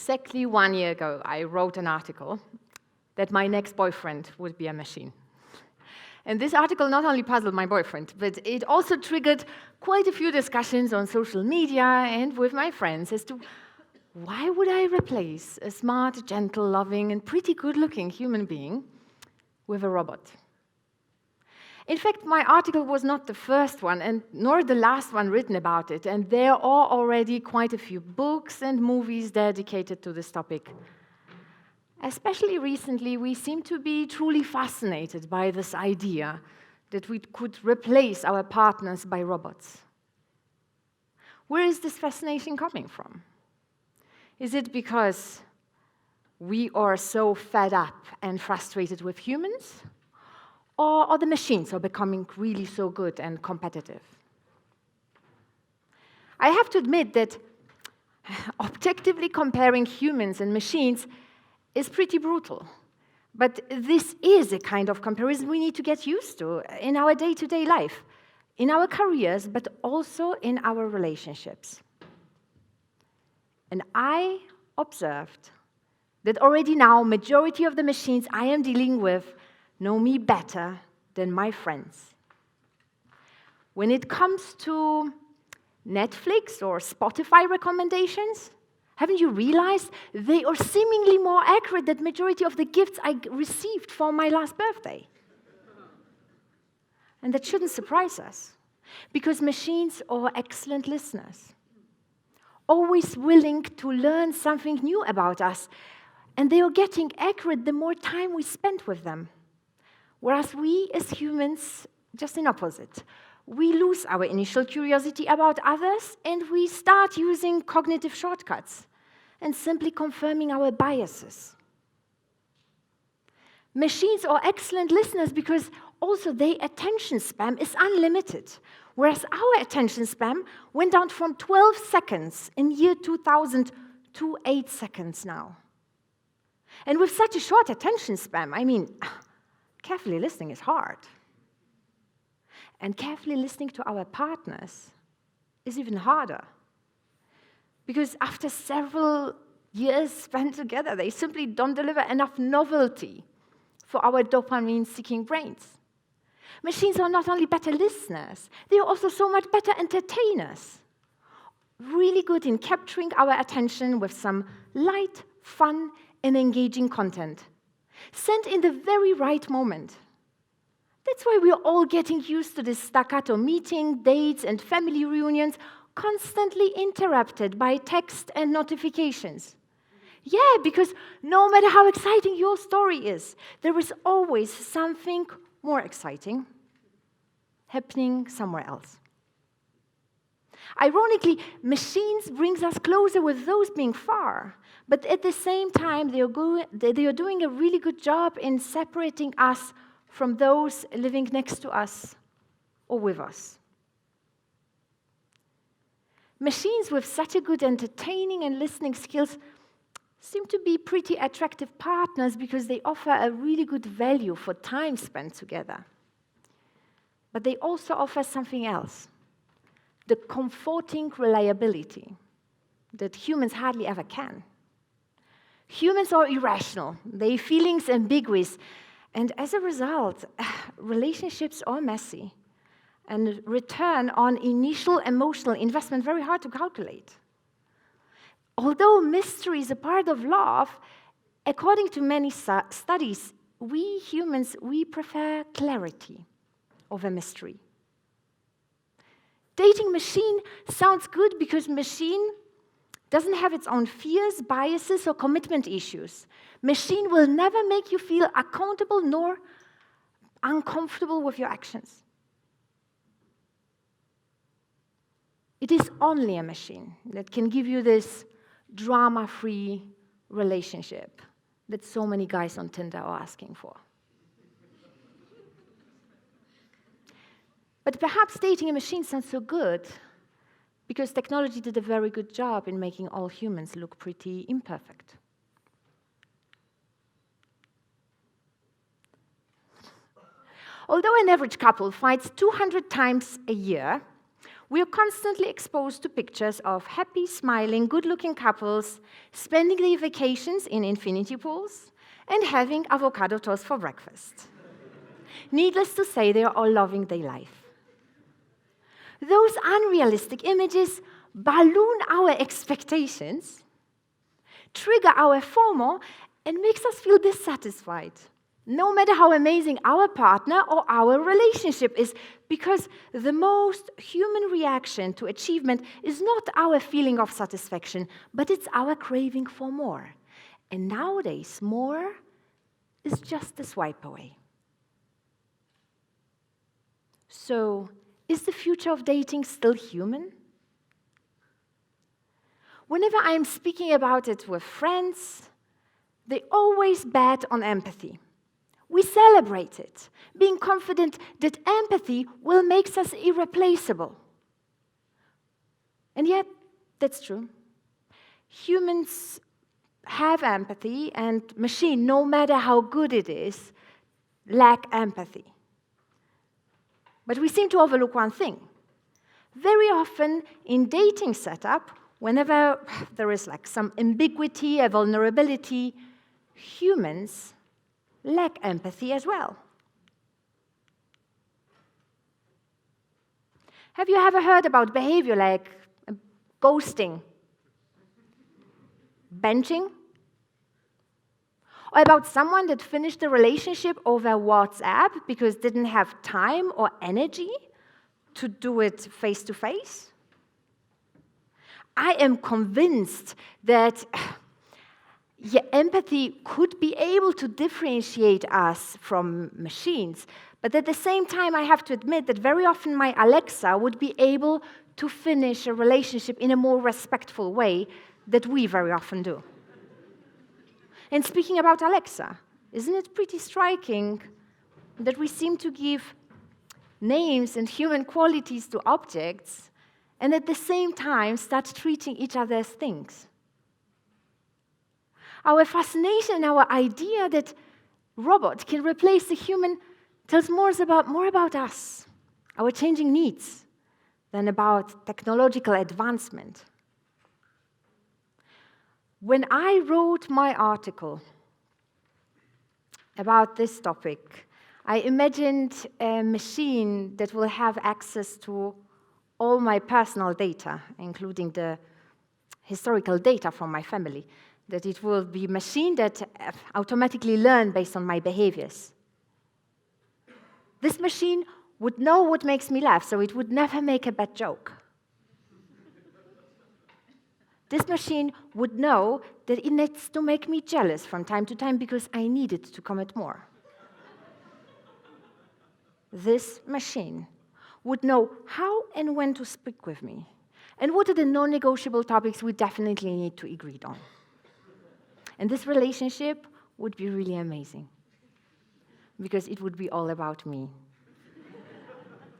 exactly 1 year ago, I wrote an article that my next boyfriend would be a machine. And this article not only puzzled my boyfriend, but it also triggered quite a few discussions on social media and with my friends as to why would I replace a smart, gentle, loving, and pretty good-looking human being with a robot? In fact, my article was not the first one, and nor the last one written about it, and there are already quite a few books and movies dedicated to this topic. Especially recently, we seem to be truly fascinated by this idea that we could replace our partners by robots. Where is this fascination coming from? Is it because we are so fed up and frustrated with humans? Or the machines are becoming really so good and competitive? I have to admit that objectively comparing humans and machines is pretty brutal. But this is a kind of comparison we need to get used to in our day-to-day life, in our careers, but also in our relationships. And I observed that already now, majority of the machines I am dealing with know me better than my friends. When it comes to Netflix or Spotify recommendations, haven't you realized they are seemingly more accurate than the majority of the gifts I received for my last birthday? And that shouldn't surprise us, because machines are excellent listeners, always willing to learn something new about us, and they are getting accurate the more time we spend with them. Whereas we, as humans, just in opposite. We lose our initial curiosity about others, and we start using cognitive shortcuts and simply confirming our biases. Machines are excellent listeners because also their attention span is unlimited, whereas our attention span went down from 12 seconds in year 2000 to 8 seconds now. And with such a short attention span, carefully listening is hard. And carefully listening to our partners is even harder. Because after several years spent together, they simply don't deliver enough novelty for our dopamine-seeking brains. Machines are not only better listeners, they are also so much better entertainers. Really good in capturing our attention with some light, fun, and engaging content, sent in the very right moment. That's why we're all getting used to this staccato meeting, dates, and family reunions, constantly interrupted by text and notifications. Yeah, because no matter how exciting your story is, there is always something more exciting happening somewhere else. Ironically, machines brings us closer with those being far, but at the same time, they are doing a really good job in separating us from those living next to us or with us. Machines with such a good entertaining and listening skills seem to be pretty attractive partners because they offer a really good value for time spent together. But they also offer something else, the comforting reliability that humans hardly ever can. Humans are irrational, their feelings ambiguous, and as a result, relationships are messy, and return on initial emotional investment very hard to calculate. Although mystery is a part of love, according to many studies, we humans, we prefer clarity over mystery. Dating machine sounds good because machine doesn't have its own fears, biases, or commitment issues. Machine will never make you feel accountable nor uncomfortable with your actions. It is only a machine that can give you this drama-free relationship that so many guys on Tinder are asking for. But perhaps dating a machine sounds so good because technology did a very good job in making all humans look pretty imperfect. Although an average couple fights 200 times a year, We are constantly exposed to pictures of happy, smiling, good-looking couples spending their vacations in infinity pools and having avocado toast for breakfast. Needless to say, they are all loving their life. Those unrealistic images balloon our expectations, trigger our FOMO, and makes us feel dissatisfied, no matter how amazing our partner or our relationship is, because the most human reaction to achievement is not our feeling of satisfaction, but it's our craving for more. And nowadays, more is just a swipe away. So, is the future of dating still human? Whenever I'm speaking about it with friends, they always bet on empathy. We celebrate it, being confident that empathy will make us irreplaceable. And yet, that's true. Humans have empathy, and machines, no matter how good it is, lack empathy. But we seem to overlook one thing. Very often in dating setup, whenever there is like some ambiguity, a vulnerability, humans lack empathy as well. Have you ever heard about behavior like ghosting, benching, or about someone that finished a relationship over WhatsApp because didn't have time or energy to do it face-to-face? I am convinced that empathy could be able to differentiate us from machines, but at the same time, I have to admit that very often my Alexa would be able to finish a relationship in a more respectful way that we very often do. And speaking about Alexa, isn't it pretty striking that we seem to give names and human qualities to objects and at the same time start treating each other as things? Our fascination, our idea that robot can replace the human tells more about us, our changing needs, than about technological advancement. When I wrote my article about this topic, I imagined a machine that will have access to all my personal data, including the historical data from my family, that it will be a machine that automatically learns based on my behaviors. This machine would know what makes me laugh, so it would never make a bad joke. This machine would know that it needs to make me jealous from time to time because I need it to commit more. This machine would know how and when to speak with me, and what are the non-negotiable topics we definitely need to agree on. And this relationship would be really amazing, because it would be all about me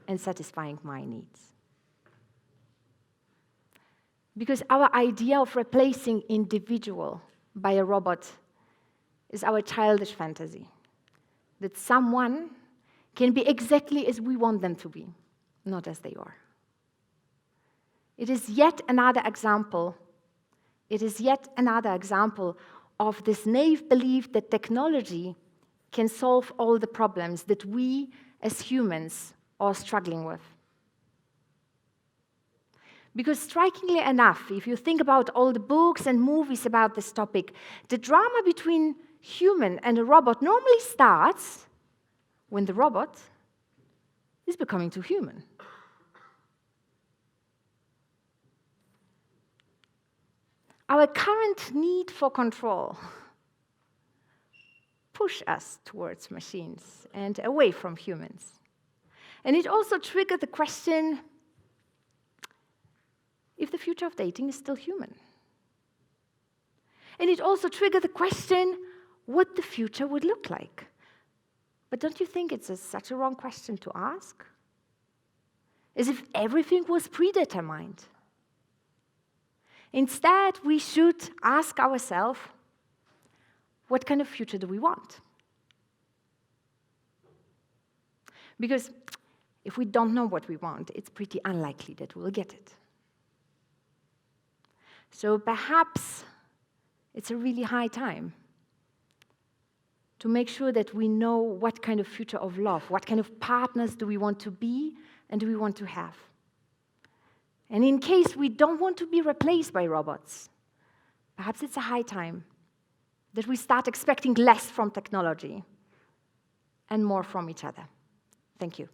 and satisfying my needs. Because our idea of replacing individual by a robot is our childish fantasy, that someone can be exactly as we want them to be, not as they are. It is yet another example of this naive belief that technology can solve all the problems that we as humans are struggling with. Because strikingly enough, if you think about all the books and movies about this topic, the drama between human and a robot normally starts when the robot is becoming too human. Our current need for control pushes us towards machines and away from humans. And it also triggered the question if the future of dating is still human. And it also triggered the question what the future would look like. But don't you think it's such a wrong question to ask? As if everything was predetermined. Instead, we should ask ourselves, what kind of future do we want? Because if we don't know what we want, it's pretty unlikely that we'll get it. So perhaps it's a really high time to make sure that we know what kind of future of love, what kind of partners do we want to be and do we want to have. And in case we don't want to be replaced by robots, perhaps it's a high time that we start expecting less from technology and more from each other. Thank you.